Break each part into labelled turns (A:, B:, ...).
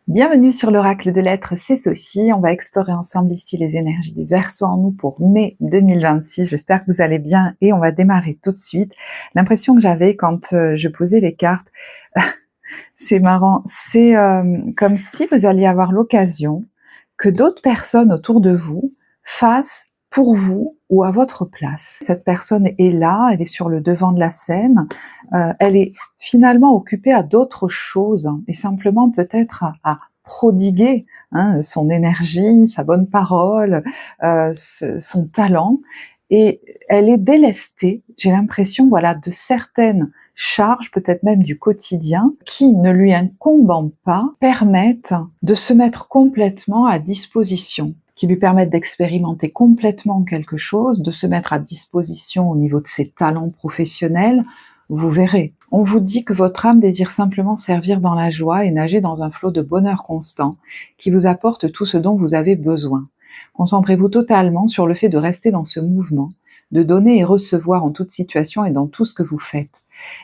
A: Bienvenue sur l'Oracle de l'Être, c'est Sophie. On va explorer ensemble ici les énergies du Verseau en nous pour mai 2026. J'espère que vous allez bien et on va démarrer tout de suite. L'impression que j'avais quand je posais les cartes, c'est marrant, c'est comme si vous alliez avoir l'occasion que d'autres personnes autour de vous fassent pour vous ou à votre place. Cette personne est là, elle est sur le devant de la scène, elle est finalement occupée à d'autres choses et simplement peut-être à prodiguer son énergie, sa bonne parole, son talent, et elle est délestée, j'ai l'impression, voilà, de certaines charges, peut-être même du quotidien, qui, ne lui incombant pas, permettent de se mettre complètement à disposition, qui lui permettent d'expérimenter complètement quelque chose, de se mettre à disposition au niveau de ses talents professionnels. Vous verrez. On vous dit que votre âme désire simplement servir dans la joie et nager dans un flot de bonheur constant qui vous apporte tout ce dont vous avez besoin. Concentrez-vous totalement sur le fait de rester dans ce mouvement, de donner et recevoir en toute situation et dans tout ce que vous faites.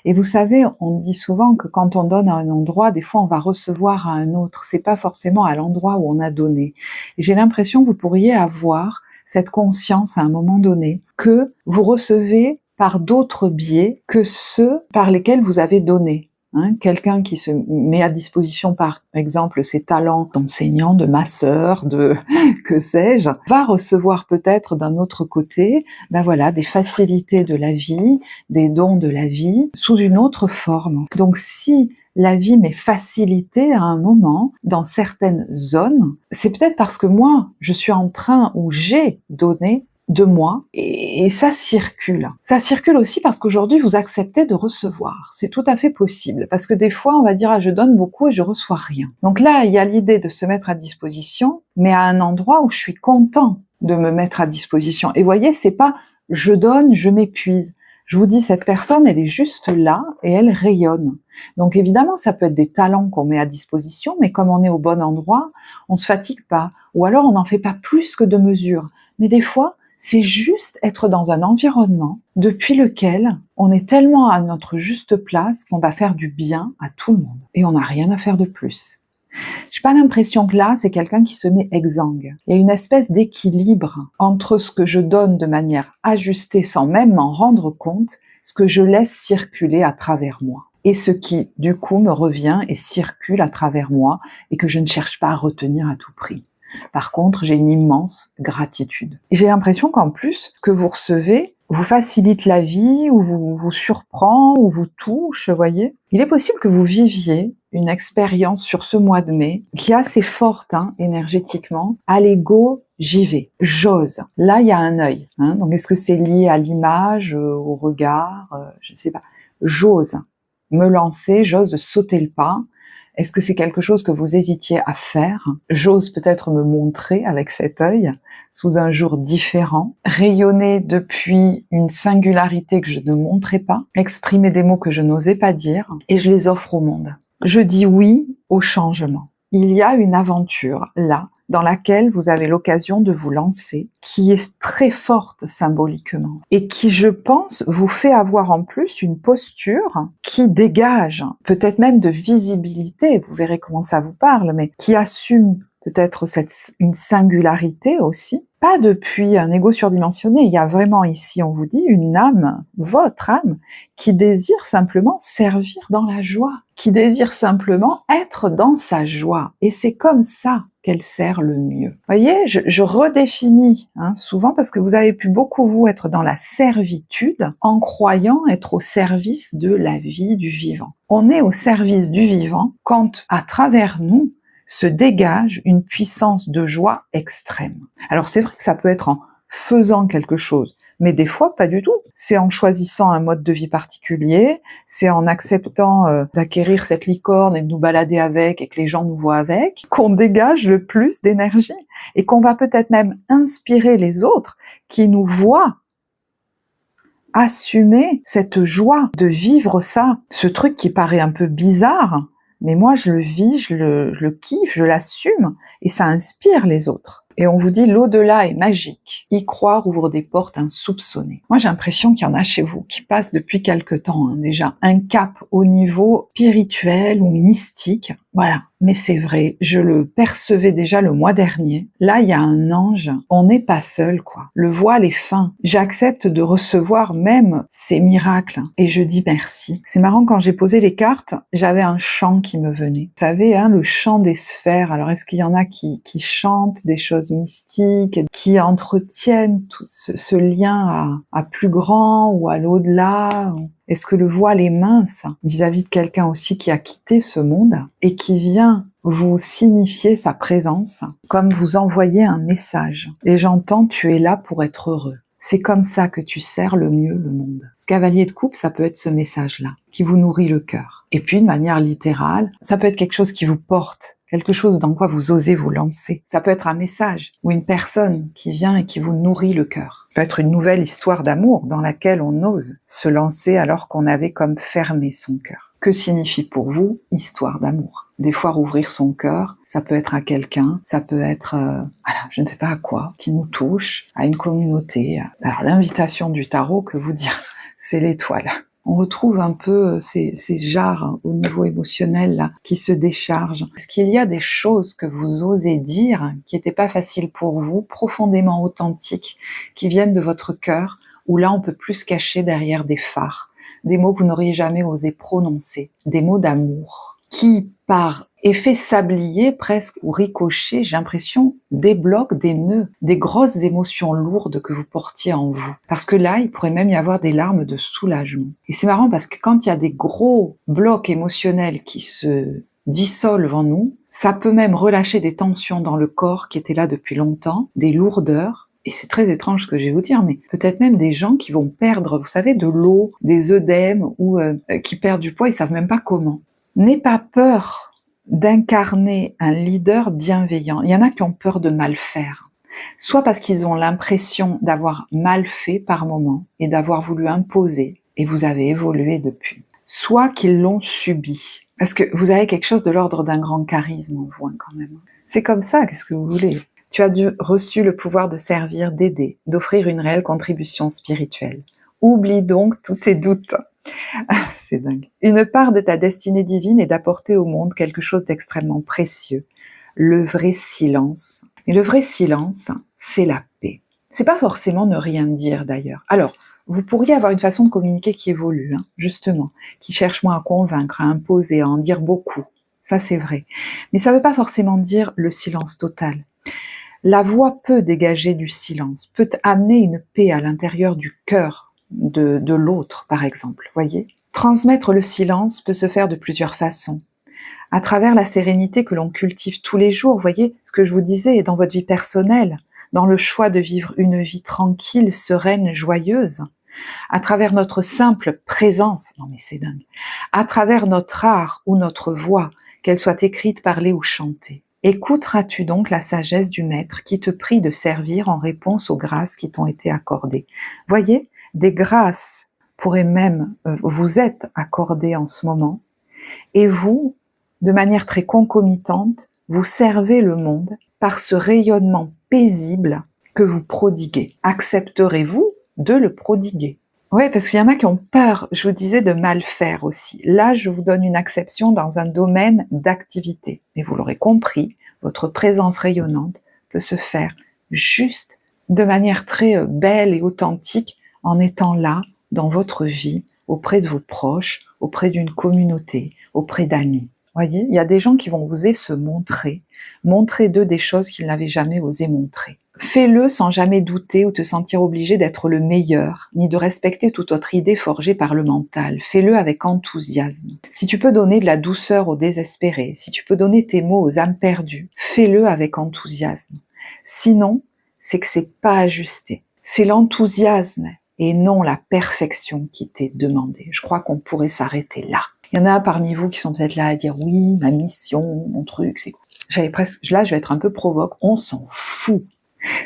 A: Et vous savez, on dit souvent que quand on donne à un endroit, des fois on va recevoir à un autre. C'est pas forcément à l'endroit où on a donné. Et j'ai l'impression que vous pourriez avoir cette conscience à un moment donné que vous recevez par d'autres biais que ceux par lesquels vous avez donné. Quelqu'un qui se met à disposition, par exemple, ses talents d'enseignant, de masseur, de que sais-je, va recevoir peut-être d'un autre côté, des facilités de la vie, des dons de la vie, sous une autre forme. Donc si la vie m'est facilitée à un moment, dans certaines zones, c'est peut-être parce que moi, je suis en train, ou j'ai donné de moi, et ça circule. Ça circule aussi parce qu'aujourd'hui, vous acceptez de recevoir. C'est tout à fait possible, parce que des fois, on va dire « je donne beaucoup et je reçois rien ». Donc là, il y a l'idée de se mettre à disposition, mais à un endroit où je suis content de me mettre à disposition. Et voyez, c'est pas « je donne, je m'épuise ». Je vous dis, cette personne, elle est juste là et elle rayonne. Donc évidemment, ça peut être des talents qu'on met à disposition, mais comme on est au bon endroit, on se fatigue pas. Ou alors, on n'en fait pas plus que de mesure. Mais des fois, c'est juste être dans un environnement depuis lequel on est tellement à notre juste place qu'on va faire du bien à tout le monde. Et on n'a rien à faire de plus. J'ai pas l'impression que là, c'est quelqu'un qui se met exsangue. Il y a une espèce d'équilibre entre ce que je donne de manière ajustée sans même m'en rendre compte, ce que je laisse circuler à travers moi. Et ce qui, du coup, me revient et circule à travers moi et que je ne cherche pas à retenir à tout prix. Par contre, j'ai une immense gratitude. Et j'ai l'impression qu'en plus, ce que vous recevez vous facilite la vie, ou vous surprend, ou vous touche, voyez. Il est possible que vous viviez une expérience sur ce mois de mai qui est assez forte énergétiquement. Allez, go, j'y vais, j'ose. Là, il y a un œil. Donc, est-ce que c'est lié à l'image, au regard, je ne sais pas. J'ose me lancer, j'ose sauter le pas. Est-ce que c'est quelque chose que vous hésitiez à faire? J'ose peut-être me montrer avec cet œil, sous un jour différent, rayonner depuis une singularité que je ne montrais pas, exprimer des mots que je n'osais pas dire, et je les offre au monde. Je dis oui au changement. Il y a une aventure là, dans laquelle vous avez l'occasion de vous lancer, qui est très forte symboliquement, et qui, je pense, vous fait avoir en plus une posture qui dégage, peut-être même de visibilité, vous verrez comment ça vous parle, mais qui assume peut-être une singularité aussi, pas depuis un ego surdimensionné, il y a vraiment ici, on vous dit, une âme, votre âme, qui désire simplement servir dans la joie, qui désire simplement être dans sa joie, et c'est comme ça qu'elle sert le mieux. Vous voyez, je redéfinis souvent, parce que vous avez pu beaucoup, vous, être dans la servitude, en croyant être au service de la vie, du vivant. On est au service du vivant quand, à travers nous, se dégage une puissance de joie extrême. Alors c'est vrai que ça peut être en faisant quelque chose, mais des fois pas du tout. C'est en choisissant un mode de vie particulier, c'est en acceptant d'acquérir cette licorne et de nous balader avec et que les gens nous voient avec, qu'on dégage le plus d'énergie et qu'on va peut-être même inspirer les autres qui nous voient assumer cette joie de vivre ça, ce truc qui paraît un peu bizarre, mais moi je le vis, je le kiffe, je l'assume, et ça inspire les autres. Et on vous dit l'au-delà est magique. Y croire ouvre des portes insoupçonnées. Moi j'ai l'impression qu'il y en a chez vous qui passent depuis quelque temps déjà un cap au niveau spirituel ou mystique, Voilà, mais c'est vrai, je le percevais déjà le mois dernier. Là, il y a un ange, on n'est pas seul, quoi. Le voile est fin. J'accepte de recevoir même ces miracles et je dis merci. C'est marrant, quand j'ai posé les cartes, j'avais un chant qui me venait. Vous savez, hein, le chant des sphères. Alors, est-ce qu'il y en a qui chantent des choses mystiques, qui entretiennent tout ce lien à plus grand ou à l'au-delà? Est-ce que le voile est mince vis-à-vis de quelqu'un aussi qui a quitté ce monde et qui vient vous signifier sa présence, comme vous envoyer un message? Et j'entends, tu es là pour être heureux. C'est comme ça que tu sers le mieux le monde. Ce cavalier de coupe, ça peut être ce message-là, qui vous nourrit le cœur. Et puis, de manière littérale, ça peut être quelque chose qui vous porte, quelque chose dans quoi vous osez vous lancer. Ça peut être un message ou une personne qui vient et qui vous nourrit le cœur. Ça peut être une nouvelle histoire d'amour dans laquelle on ose se lancer alors qu'on avait comme fermé son cœur. Que signifie pour vous histoire d'amour? Des fois, rouvrir son cœur, ça peut être à quelqu'un, ça peut être, je ne sais pas à quoi, qui nous touche, à une communauté. Alors, l'invitation du tarot, que vous dire, c'est l'étoile. On retrouve un peu ces jarres au niveau émotionnel là, qui se déchargent. Est-ce qu'il y a des choses que vous osez dire, qui n'étaient pas faciles pour vous, profondément authentiques, qui viennent de votre cœur, où là on peut plus se cacher derrière des phares, des mots que vous n'auriez jamais osé prononcer, des mots d'amour, qui par effet sablier presque ou ricochet, j'ai l'impression, débloquent des nœuds, des grosses émotions lourdes que vous portiez en vous. Parce que là, il pourrait même y avoir des larmes de soulagement. Et c'est marrant parce que quand il y a des gros blocs émotionnels qui se dissolvent en nous, ça peut même relâcher des tensions dans le corps qui étaient là depuis longtemps, des lourdeurs. Et c'est très étrange ce que je vais vous dire, mais peut-être même des gens qui vont perdre, vous savez, de l'eau, des œdèmes, ou qui perdent du poids, ils savent même pas comment. N'aie pas peur d'incarner un leader bienveillant. Il y en a qui ont peur de mal faire, soit parce qu'ils ont l'impression d'avoir mal fait par moment et d'avoir voulu imposer, et vous avez évolué depuis, soit qu'ils l'ont subi, parce que vous avez quelque chose de l'ordre d'un grand charisme en vous quand même. C'est comme ça, qu'est-ce que vous voulez? Tu as reçu le pouvoir de servir, d'aider, d'offrir une réelle contribution spirituelle. Oublie donc tous tes doutes. C'est dingue. Une part de ta destinée divine est d'apporter au monde quelque chose d'extrêmement précieux, le vrai silence. Et le vrai silence, c'est la paix. C'est pas forcément ne rien dire d'ailleurs. Alors, vous pourriez avoir une façon de communiquer qui évolue, justement, qui cherche moins à convaincre, à imposer, à en dire beaucoup. Ça, c'est vrai. Mais ça veut pas forcément dire le silence total. La voix peut dégager du silence, peut amener une paix à l'intérieur du cœur de l'autre, par exemple, voyez. Transmettre le silence peut se faire de plusieurs façons. À travers la sérénité que l'on cultive tous les jours, voyez, ce que je vous disais, dans votre vie personnelle, dans le choix de vivre une vie tranquille, sereine, joyeuse, à travers notre simple présence, non mais c'est dingue, à travers notre art ou notre voix, qu'elle soit écrite, parlée ou chantée. Écouteras-tu donc la sagesse du Maître qui te prie de servir en réponse aux grâces qui t'ont été accordées? Voyez, des grâces pourraient même vous être accordées en ce moment, et vous, de manière très concomitante, vous servez le monde par ce rayonnement paisible que vous prodiguez. Accepterez-vous de le prodiguer? Oui, parce qu'il y en a qui ont peur, je vous disais, de mal faire aussi. Là, je vous donne une acception dans un domaine d'activité. Mais vous l'aurez compris, votre présence rayonnante peut se faire juste de manière très belle et authentique en étant là, dans votre vie, auprès de vos proches, auprès d'une communauté, auprès d'amis. Voyez, il y a des gens qui vont oser se montrer d'eux des choses qu'ils n'avaient jamais osé montrer. Fais-le sans jamais douter ou te sentir obligé d'être le meilleur, ni de respecter toute autre idée forgée par le mental. Fais-le avec enthousiasme. Si tu peux donner de la douceur aux désespérés, si tu peux donner tes mots aux âmes perdues, fais-le avec enthousiasme. Sinon, c'est que c'est pas ajusté. C'est l'enthousiasme et non la perfection qui t'est demandée. Je crois qu'on pourrait s'arrêter là. Il y en a parmi vous qui sont peut-être là à dire oui, ma mission, mon truc, c'est quoi? Là, je vais être un peu provoque. On s'en fout.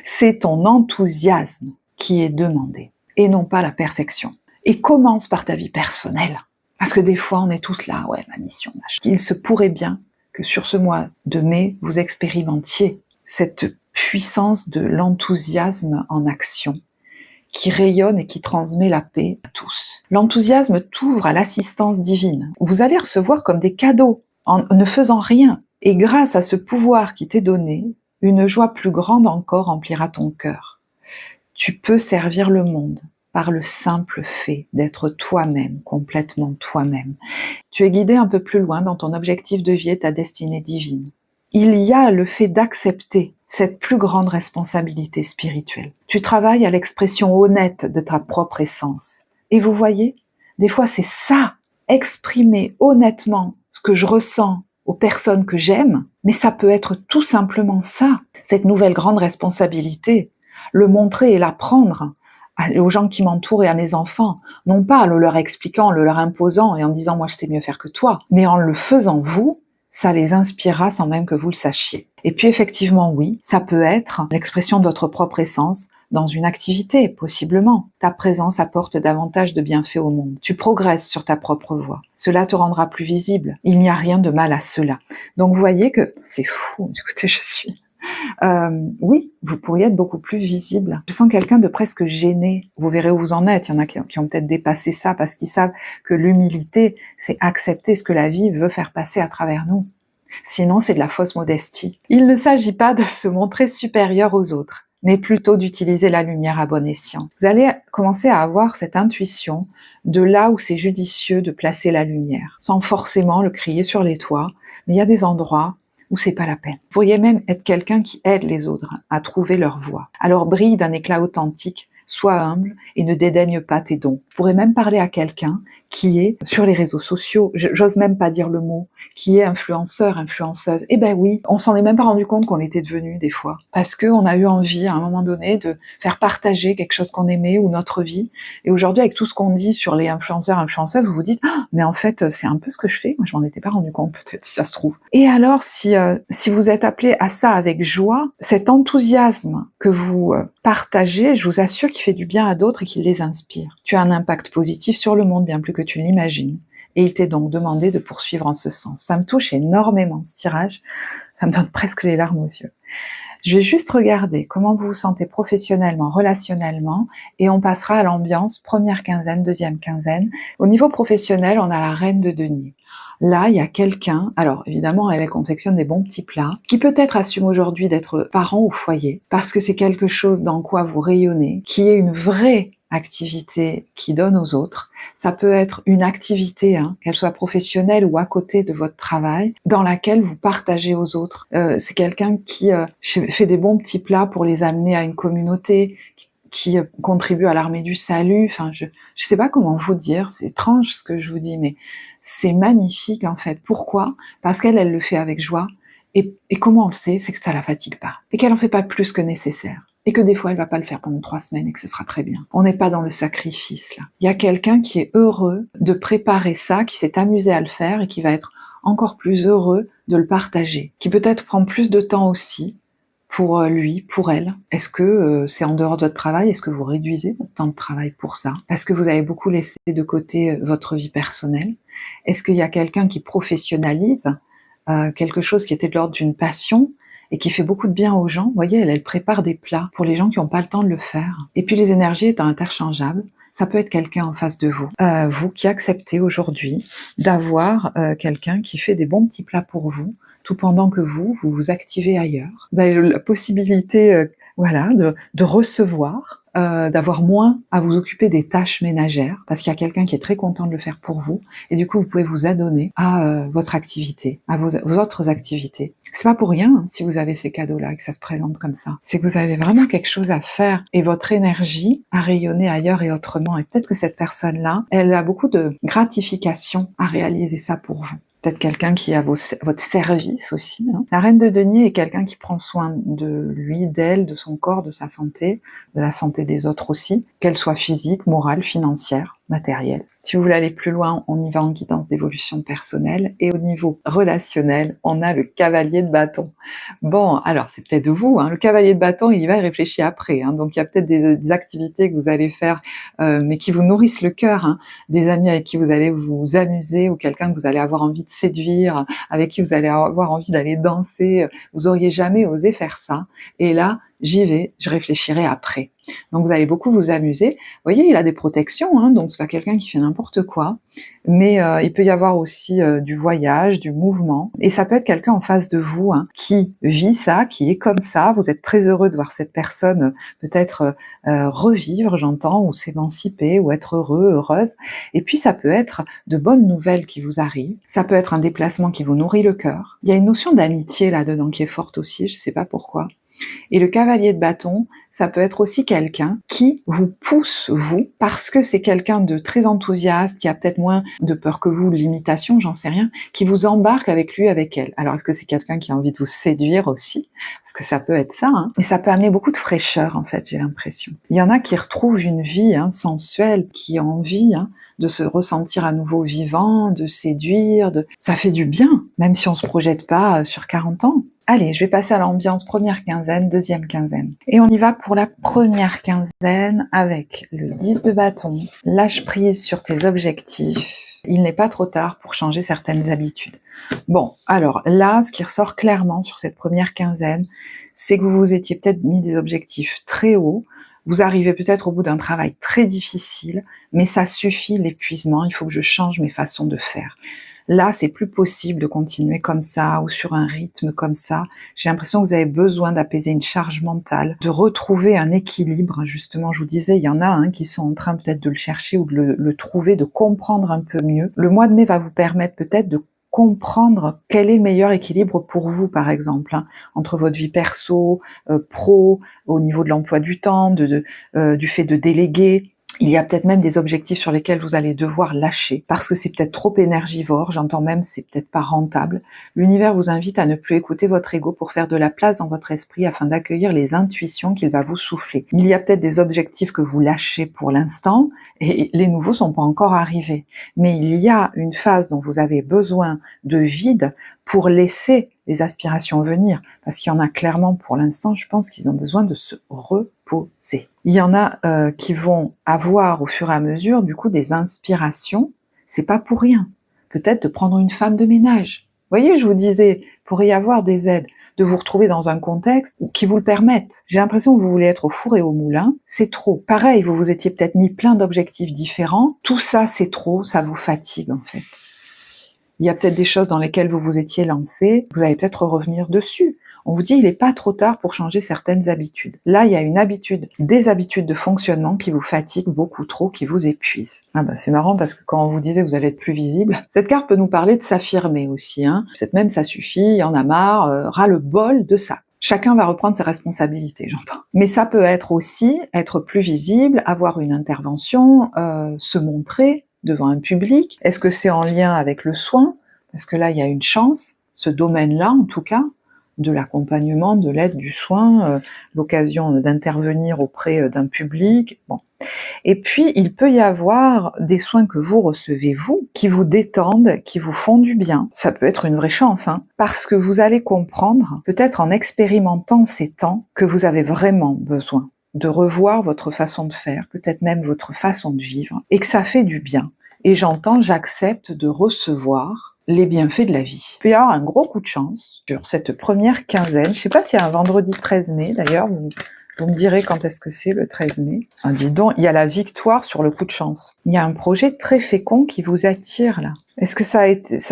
A: C'est ton enthousiasme qui est demandé et non pas la perfection. Et commence par ta vie personnelle. Parce que des fois, on est tous là, ouais, ma mission, machin. Il se pourrait bien que sur ce mois de mai, vous expérimentiez cette puissance de l'enthousiasme en action qui rayonne et qui transmet la paix à tous. L'enthousiasme t'ouvre à l'assistance divine. Vous allez recevoir comme des cadeaux en ne faisant rien. Et grâce à ce pouvoir qui t'est donné, une joie plus grande encore remplira ton cœur. Tu peux servir le monde par le simple fait d'être toi-même, complètement toi-même. Tu es guidé un peu plus loin dans ton objectif de vie et ta destinée divine. Il y a le fait d'accepter cette plus grande responsabilité spirituelle. Tu travailles à l'expression honnête de ta propre essence. Et vous voyez, des fois c'est ça, exprimer honnêtement ce que je ressens aux personnes que j'aime, mais ça peut être tout simplement ça, cette nouvelle grande responsabilité, le montrer et l'apprendre aux gens qui m'entourent et à mes enfants, non pas en le leur expliquant, en le leur imposant et en disant moi je sais mieux faire que toi, mais en le faisant vous, ça les inspirera sans même que vous le sachiez. Et puis effectivement oui, ça peut être l'expression de votre propre essence dans une activité, possiblement. Ta présence apporte davantage de bienfaits au monde. Tu progresses sur ta propre voie. Cela te rendra plus visible. Il n'y a rien de mal à cela. Donc vous voyez que c'est fou, écoutez, je suis... oui, vous pourriez être beaucoup plus visible. Je sens quelqu'un de presque gêné. Vous verrez où vous en êtes. Il y en a qui ont peut-être dépassé ça parce qu'ils savent que l'humilité, c'est accepter ce que la vie veut faire passer à travers nous. Sinon, c'est de la fausse modestie. Il ne s'agit pas de se montrer supérieur aux autres, mais plutôt d'utiliser la lumière à bon escient. Vous allez commencer à avoir cette intuition de là où c'est judicieux de placer la lumière, sans forcément le crier sur les toits, mais il y a des endroits où c'est pas la peine. Vous pourriez même être quelqu'un qui aide les autres à trouver leur voie. Alors brille d'un éclat authentique, sois humble et ne dédaigne pas tes dons. Vous pourrez même parler à quelqu'un qui est sur les réseaux sociaux, j'ose même pas dire le mot, qui est influenceur, influenceuse. Eh ben oui, on s'en est même pas rendu compte qu'on était devenu des fois, parce qu'on a eu envie à un moment donné de faire partager quelque chose qu'on aimait ou notre vie. Et aujourd'hui, avec tout ce qu'on dit sur les influenceurs, influenceuses, vous vous dites ah, mais en fait c'est un peu ce que je fais. Moi, je m'en étais pas rendu compte, peut-être si ça se trouve. Et alors, si vous êtes appelé à ça avec joie, cet enthousiasme que vous partagez, je vous assure qu'il fait du bien à d'autres et qu'il les inspire. Tu as un impact positif sur le monde, bien plus que tu l'imagines. Et il t'est donc demandé de poursuivre en ce sens. Ça me touche énormément, ce tirage. Ça me donne presque les larmes aux yeux. Je vais juste regarder comment vous vous sentez professionnellement, relationnellement, et on passera à l'ambiance, première quinzaine, deuxième quinzaine. Au niveau professionnel, on a la reine de denier. Là, il y a quelqu'un, alors évidemment, elle confectionne des bons petits plats, qui peut-être assume aujourd'hui d'être parent au foyer, parce que c'est quelque chose dans quoi vous rayonnez, qui est une vraie activité qui donne aux autres. Ça peut être une activité, qu'elle soit professionnelle ou à côté de votre travail, dans laquelle vous partagez aux autres. C'est quelqu'un qui fait des bons petits plats pour les amener à une communauté, qui contribue à l'armée du salut. Enfin, je sais pas comment vous dire, c'est étrange ce que je vous dis, mais c'est magnifique en fait. Pourquoi ? Parce qu'elle le fait avec joie. Et comment on le sait ? C'est que ça la fatigue pas. Et qu'elle en fait pas plus que nécessaire. Et que des fois, elle va pas le faire pendant 3 semaines et que ce sera très bien. On n'est pas dans le sacrifice, là. Il y a quelqu'un qui est heureux de préparer ça, qui s'est amusé à le faire et qui va être encore plus heureux de le partager. Qui peut-être prend plus de temps aussi pour lui, pour elle. Est-ce que c'est en dehors de votre travail ? Est-ce que vous réduisez votre temps de travail pour ça ? Parce que vous avez beaucoup laissé de côté votre vie personnelle ? Est-ce qu'il y a quelqu'un qui professionnalise quelque chose qui était de l'ordre d'une passion et qui fait beaucoup de bien aux gens ? Vous voyez, elle prépare des plats pour les gens qui n'ont pas le temps de le faire. Et puis les énergies étant interchangeables, ça peut être quelqu'un en face de vous. Vous qui acceptez aujourd'hui d'avoir quelqu'un qui fait des bons petits plats pour vous, tout pendant que vous vous activez ailleurs. Vous avez la possibilité de recevoir, d'avoir moins à vous occuper des tâches ménagères, parce qu'il y a quelqu'un qui est très content de le faire pour vous, et du coup vous pouvez vous adonner à votre activité, à vos autres activités. C'est pas pour rien si vous avez ces cadeaux-là et que ça se présente comme ça. C'est que vous avez vraiment quelque chose à faire et votre énergie à rayonner ailleurs et autrement. Et peut-être que cette personne-là, elle a beaucoup de gratification à réaliser ça pour vous. Peut-être quelqu'un qui est à votre service aussi. La reine de denier est quelqu'un qui prend soin de lui, d'elle, de son corps, de sa santé, de la santé des autres aussi, qu'elle soit physique, morale, financière, matérielle. Si vous voulez aller plus loin, on y va en guidance d'évolution personnelle. Et au niveau relationnel, on a le cavalier de bâton. Bon, alors c'est peut-être vous, le cavalier de bâton, il y va y réfléchir après. Donc il y a peut-être des activités que vous allez faire, mais qui vous nourrissent le cœur, des amis avec qui vous allez vous amuser, ou quelqu'un que vous allez avoir envie de séduire, avec qui vous allez avoir envie d'aller danser. Vous auriez jamais osé faire ça. Et là, j'y vais, je réfléchirai après. Donc vous allez beaucoup vous amuser. Vous voyez, il a des protections, hein, donc c'est pas quelqu'un qui fait n'importe quoi, mais il peut y avoir aussi du voyage, du mouvement, et ça peut être quelqu'un en face de vous hein, qui vit ça, qui est comme ça. Vous êtes très heureux de voir cette personne peut-être revivre, j'entends, ou s'émanciper, ou être heureux, heureuse. Et puis ça peut être de bonnes nouvelles qui vous arrivent, ça peut être un déplacement qui vous nourrit le cœur. Il y a une notion d'amitié là-dedans qui est forte aussi, je sais pas pourquoi. Et le cavalier de bâton, ça peut être aussi quelqu'un qui vous pousse, vous, parce que c'est quelqu'un de très enthousiaste, qui a peut-être moins de peur que vous, de limitation, j'en sais rien, qui vous embarque avec lui, avec elle. Alors, est-ce que c'est quelqu'un qui a envie de vous séduire aussi? Parce que ça peut être ça, hein. Et ça peut amener beaucoup de fraîcheur, en fait, j'ai l'impression. Il y en a qui retrouvent une vie hein, sensuelle, qui ont envie hein, de se ressentir à nouveau vivant, de séduire, ça fait du bien, même si on se projette pas sur 40 ans. Allez, je vais passer à l'ambiance première quinzaine, deuxième quinzaine. Et on y va pour la première quinzaine avec le 10 de bâton. Lâche prise sur tes objectifs. Il n'est pas trop tard pour changer certaines habitudes. Bon, alors là, ce qui ressort clairement sur cette première quinzaine, c'est que vous vous étiez peut-être mis des objectifs très hauts. Vous arrivez peut-être au bout d'un travail très difficile, mais ça suffit l'épuisement, il faut que je change mes façons de faire. Là, c'est plus possible de continuer comme ça ou sur un rythme comme ça. J'ai l'impression que vous avez besoin d'apaiser une charge mentale, de retrouver un équilibre. Justement, je vous disais, il y en a hein, qui sont en train peut-être de le chercher ou de le trouver, de comprendre un peu mieux. Le mois de mai va vous permettre peut-être de comprendre quel est le meilleur équilibre pour vous, par exemple, hein, entre votre vie perso, pro, au niveau de l'emploi du temps, du fait de déléguer. Il y a peut-être même des objectifs sur lesquels vous allez devoir lâcher parce que c'est peut-être trop énergivore, j'entends même c'est peut-être pas rentable. L'univers vous invite à ne plus écouter votre ego pour faire de la place dans votre esprit afin d'accueillir les intuitions qu'il va vous souffler. Il y a peut-être des objectifs que vous lâchez pour l'instant et les nouveaux sont pas encore arrivés. Mais il y a une phase dont vous avez besoin de vide pour laisser les aspirations venir, parce qu'il y en a clairement pour l'instant, je pense qu'ils ont besoin de se reposer. Il y en a qui vont avoir au fur et à mesure du coup des inspirations, c'est pas pour rien. Peut-être de prendre une femme de ménage. Vous voyez, je vous disais, pourrait y avoir des aides, de vous retrouver dans un contexte qui vous le permette. J'ai l'impression que vous voulez être au four et au moulin, c'est trop. Pareil, vous vous étiez peut-être mis plein d'objectifs différents, tout ça c'est trop, ça vous fatigue en fait. Il y a peut-être des choses dans lesquelles vous vous étiez lancé, vous allez peut-être revenir dessus. On vous dit, il n'est pas trop tard pour changer certaines habitudes. Là, il y a une habitude, des habitudes de fonctionnement qui vous fatiguent beaucoup trop, qui vous épuisent. Ah bah, c'est marrant parce que quand on vous disait que vous allez être plus visible, cette carte peut nous parler de s'affirmer aussi. Hein. Peut-être même ça suffit, il y en a marre, ras-le-bol de ça. Chacun va reprendre ses responsabilités, j'entends. Mais ça peut être aussi être plus visible, avoir une intervention, se montrer devant un public. Est-ce que c'est en lien avec le soin? Parce que là, il y a une chance, ce domaine-là en tout cas, de l'accompagnement, de l'aide, du soin, l'occasion d'intervenir auprès d'un public. Bon. Et puis, il peut y avoir des soins que vous recevez, vous, qui vous détendent, qui vous font du bien. Ça peut être une vraie chance, hein, parce que vous allez comprendre, peut-être en expérimentant ces temps, que vous avez vraiment besoin de revoir votre façon de faire, peut-être même votre façon de vivre, et que ça fait du bien. Et j'entends, j'accepte de recevoir les bienfaits de la vie. Il peut y avoir un gros coup de chance sur cette première quinzaine. Je ne sais pas s'il y a un vendredi 13 mai, d'ailleurs, vous me direz quand est-ce que c'est le 13 mai. Ah, dis donc, il y a la victoire sur le coup de chance. Il y a un projet très fécond qui vous attire là. Est-ce que ça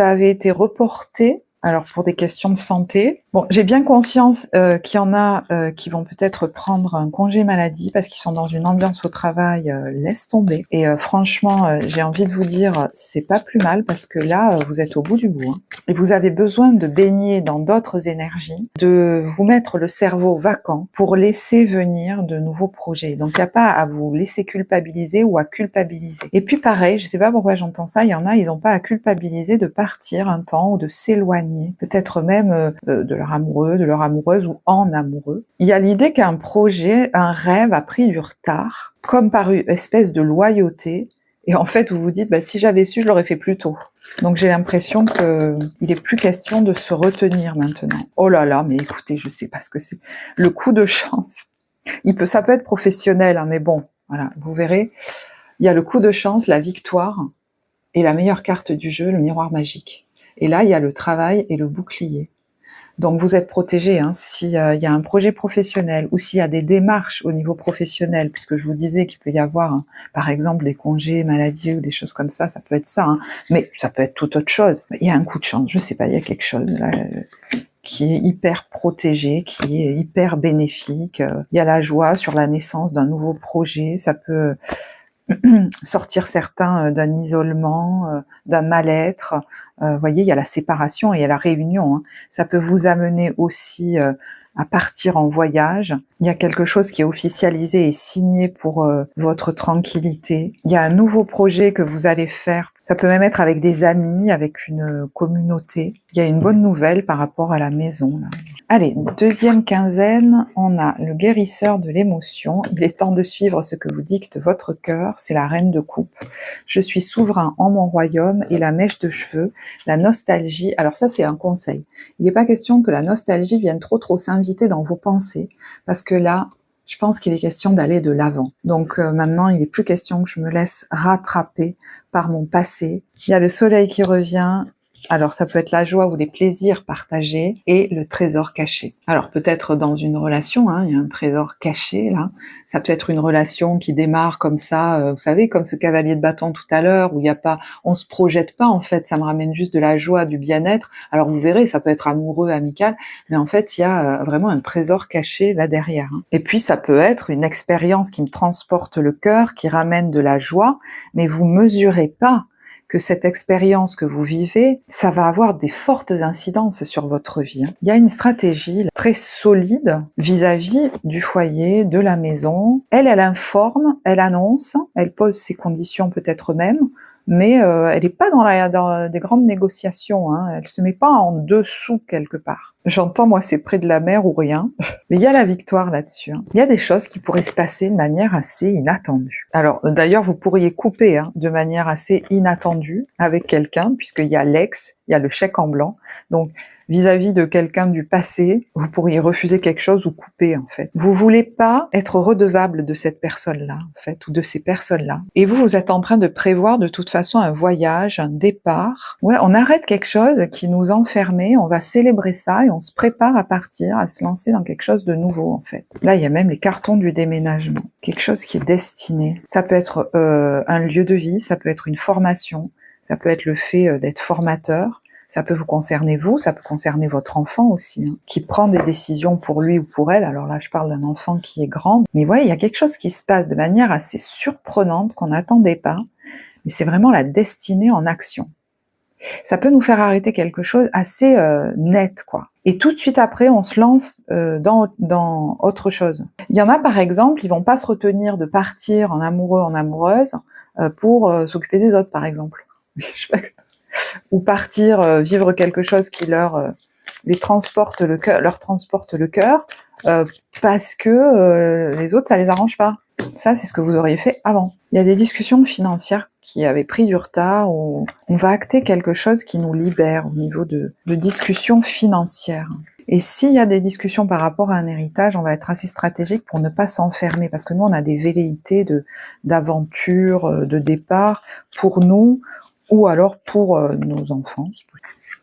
A: avait été reporté? Alors pour des questions de santé, bon, j'ai bien conscience qu'il y en a qui vont peut-être prendre un congé maladie parce qu'ils sont dans une ambiance au travail, laisse tomber. Et franchement, j'ai envie de vous dire, c'est pas plus mal parce que là, vous êtes au bout du bout. Hein. Et vous avez besoin de baigner dans d'autres énergies, de vous mettre le cerveau vacant pour laisser venir de nouveaux projets. Donc il n'y a pas à vous laisser culpabiliser ou à culpabiliser. Et puis pareil, je sais pas pourquoi j'entends ça, il y en a, ils n'ont pas à culpabiliser de partir un temps ou de s'éloigner, peut-être même de leur amoureux, de leur amoureuse ou en amoureux. Il y a l'idée qu'un projet, un rêve a pris du retard, comme par une espèce de loyauté, et en fait vous vous dites, bah, si j'avais su, je l'aurais fait plus tôt. Donc j'ai l'impression que il est plus question de se retenir maintenant. Oh là là, mais écoutez, je sais pas ce que c'est. Le coup de chance. Ça peut être professionnel, hein, mais bon, voilà, vous verrez. Il y a le coup de chance, la victoire, et la meilleure carte du jeu, le miroir magique. Et là, il y a le travail et le bouclier. Donc vous êtes protégé, hein, s'il y a un projet professionnel ou s'il y a des démarches au niveau professionnel, puisque je vous disais qu'il peut y avoir, hein, par exemple, des congés maladie ou des choses comme ça peut être ça, hein, mais ça peut être toute autre chose. Il y a un coup de chance, je sais pas, il y a quelque chose là qui est hyper protégé, qui est hyper bénéfique. Il y a la joie sur la naissance d'un nouveau projet, ça peut sortir certains d'un isolement, d'un mal-être. Vous voyez, il y a la séparation et il y a la réunion, hein. Ça peut vous amener aussi à partir en voyage. Il y a quelque chose qui est officialisé et signé pour votre tranquillité. Il y a un nouveau projet que vous allez faire. Ça peut même être avec des amis, avec une communauté. Il y a une bonne nouvelle par rapport à la maison, là. Allez, deuxième quinzaine, on a le guérisseur de l'émotion. Il est temps de suivre ce que vous dicte votre cœur. C'est la reine de coupe. Je suis souverain en mon royaume et la mèche de cheveux, la nostalgie. Alors ça, c'est un conseil. Il n'est pas question que la nostalgie vienne trop s'inviter dans vos pensées, parce que là, je pense qu'il est question d'aller de l'avant. Donc maintenant, il n'est plus question que je me laisse rattraper par mon passé. Il y a le soleil qui revient. Alors ça peut être la joie ou les plaisirs partagés et le trésor caché. Alors peut-être dans une relation, hein, il y a un trésor caché là. Ça peut être une relation qui démarre comme ça, vous savez, comme ce cavalier de bâton tout à l'heure, où il y a pas, on se projette pas en fait. Ça me ramène juste de la joie, du bien-être. Alors vous verrez, ça peut être amoureux, amical, mais en fait il y a vraiment un trésor caché là derrière, hein. Et puis ça peut être une expérience qui me transporte le cœur, qui ramène de la joie, mais vous mesurez pas que cette expérience que vous vivez, ça va avoir des fortes incidences sur votre vie. Il y a une stratégie très solide vis-à-vis du foyer, de la maison. Elle informe, elle annonce, elle pose ses conditions peut-être même, mais elle n'est pas dans des grandes négociations, hein. Elle se met pas en dessous quelque part. J'entends, moi, c'est près de la mer ou rien, mais il y a la victoire là-dessus, hein. Il y a des choses qui pourraient se passer de manière assez inattendue. Alors, d'ailleurs, vous pourriez couper de manière assez inattendue avec quelqu'un, puisqu'il y a l'ex, il y a le chèque en blanc. Donc, vis-à-vis de quelqu'un du passé, vous pourriez refuser quelque chose ou couper, en fait. Vous voulez pas être redevable de cette personne-là, en fait, ou de ces personnes-là. Et vous êtes en train de prévoir de toute façon un voyage, un départ. Ouais, on arrête quelque chose qui nous enfermait, on va célébrer ça et on se prépare à partir, à se lancer dans quelque chose de nouveau, en fait. Là, il y a même les cartons du déménagement. Quelque chose qui est destiné. Ça peut être un lieu de vie, ça peut être une formation, ça peut être le fait d'être formateur. Ça peut vous concerner vous, ça peut concerner votre enfant aussi, hein, qui prend des décisions pour lui ou pour elle. Alors là, je parle d'un enfant qui est grand. Mais vous voyez, il y a quelque chose qui se passe de manière assez surprenante qu'on n'attendait pas. Mais c'est vraiment la destinée en action. Ça peut nous faire arrêter quelque chose assez net, quoi. Et tout de suite après, on se lance dans autre chose. Il y en a, par exemple, ils vont pas se retenir de partir en amoureux, en amoureuse, pour s'occuper des autres, par exemple. Ou partir vivre quelque chose qui les transporte le cœur, leur transporte le cœur, parce que les autres ça les arrange pas. Ça, c'est ce que vous auriez fait avant. Il y a des discussions financières qui avaient pris du retard, où on va acter quelque chose qui nous libère au niveau de discussions financières. Et s'il y a des discussions par rapport à un héritage, on va être assez stratégique pour ne pas s'enfermer, parce que nous, on a des velléités d'aventure, de départ pour nous, ou alors pour nos enfants.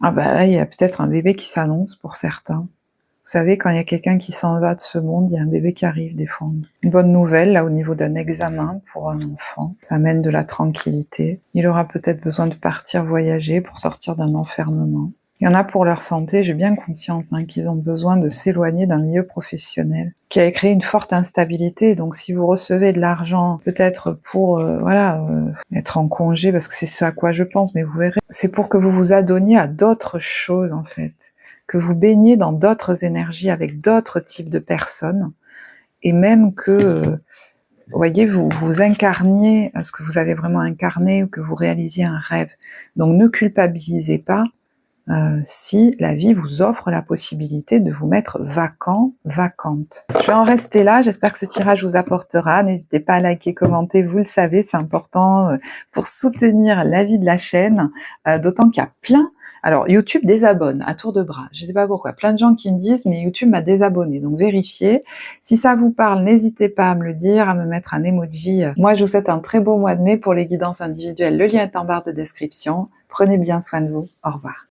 A: Ah bah là, il y a peut-être un bébé qui s'annonce pour certains. Vous savez, quand il y a quelqu'un qui s'en va de ce monde, il y a un bébé qui arrive des fois. Une bonne nouvelle, là, au niveau d'un examen pour un enfant. Ça amène de la tranquillité. Il aura peut-être besoin de partir voyager pour sortir d'un enfermement. Il y en a pour leur santé, j'ai bien conscience qu'ils ont besoin de s'éloigner d'un milieu professionnel qui a créé une forte instabilité. Donc si vous recevez de l'argent, peut-être pour être en congé, parce que c'est ce à quoi je pense, mais vous verrez, c'est pour que vous vous adonniez à d'autres choses en fait, que vous baigniez dans d'autres énergies avec d'autres types de personnes, et même que vous voyez, vous incarniez ce que vous avez vraiment incarné, ou que vous réalisiez un rêve. Donc ne culpabilisez pas si la vie vous offre la possibilité de vous mettre vacant, vacante. Je vais en rester là, j'espère que ce tirage vous apportera. N'hésitez pas à liker, commenter, vous le savez, c'est important pour soutenir la vie de la chaîne, d'autant qu'il y a plein... Alors, YouTube désabonne à tour de bras. Je ne sais pas pourquoi. Plein de gens qui me disent, mais YouTube m'a désabonné. Donc, vérifiez. Si ça vous parle, n'hésitez pas à me le dire, à me mettre un emoji. Moi, je vous souhaite un très beau mois de mai pour les guidances individuelles. Le lien est en barre de description. Prenez bien soin de vous. Au revoir.